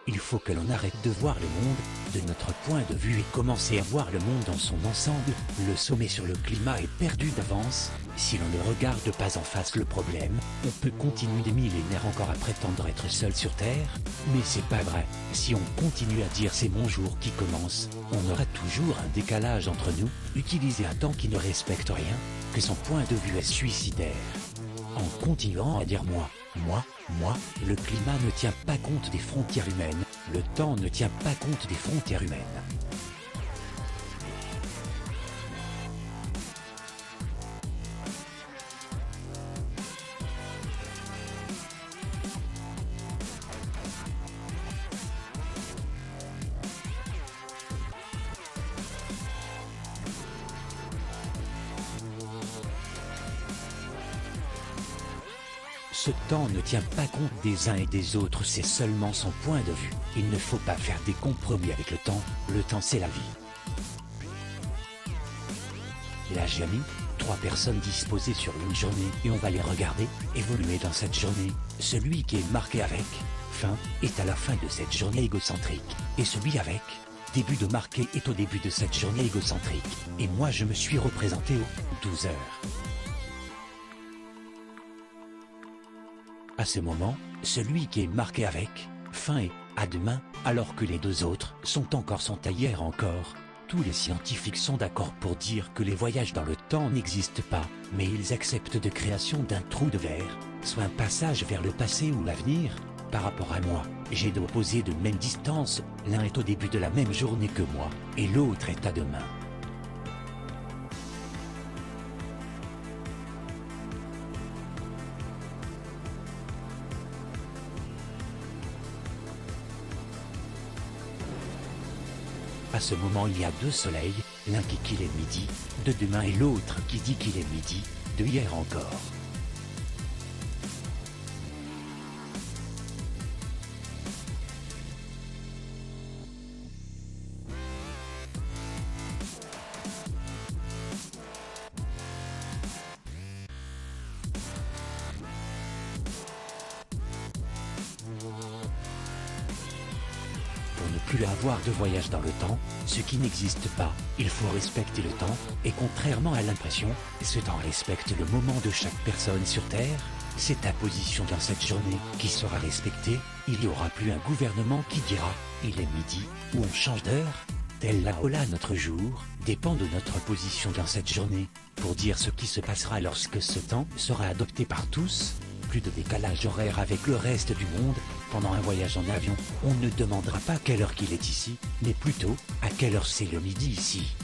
Il faut que l'on arrête de voir le monde de notre point de vue et commencer à voir le monde dans son ensemble. Le sommet sur le climat est perdu d'avance. Si l'on ne regarde pas en face le problème, on peut continuer des millénaires encore à prétendre être seul sur Terre. Mais c'est pas vrai. Si on continue à dire c'est mon jour qui commence, on aura toujours un décalage entre nous, utiliser un temps qui ne respecte rien, que son point de vue est suicidaire. En continuant à dire moi, le climat ne tient pas compte des frontières humaines, le temps ne tient pas compte des frontières humaines. Ce temps ne tient pas compte des uns et des autres, c'est seulement son point de vue. Il ne faut pas faire des compromis avec le temps c'est la vie. Là j'ai mis 3 personnes disposées sur une journée et on va les regarder évoluer dans cette journée. Celui qui est marqué avec fin est à la fin de cette journée égocentrique, et celui avec début de marqué est au début de cette journée égocentrique. Et moi je me suis représenté aux 12 heures. À ce moment, celui qui est marqué avec fin est à demain, alors que les 2 autres sont à hier encore. Tous les scientifiques sont d'accord pour dire que les voyages dans le temps n'existent pas, mais ils acceptent de création d'un trou de verre, soit un passage vers le passé ou l'avenir. Par rapport à moi, j'ai d'opposés de même distance, l'un est au début de la même journée que moi, et l'autre est à demain. À ce moment il y a 2 soleils, l'un qui dit qu'il est midi, de demain et l'autre qui dit qu'il est midi, de hier encore. Pour ne plus avoir de voyage dans le temps, ce qui n'existe pas, il faut respecter le temps, et contrairement à l'impression, ce temps respecte le moment de chaque personne sur Terre. C'est ta position dans cette journée qui sera respectée. Il n'y aura plus un gouvernement qui dira « il est midi » ou « on change d'heure ». Tel là notre jour dépend de notre position dans cette journée, pour dire ce qui se passera lorsque ce temps sera adopté par tous. Plus de décalage horaire avec le reste du monde. Pendant un voyage en avion, on ne demandera pas à quelle heure qu'il est ici, mais plutôt à quelle heure c'est le midi ici.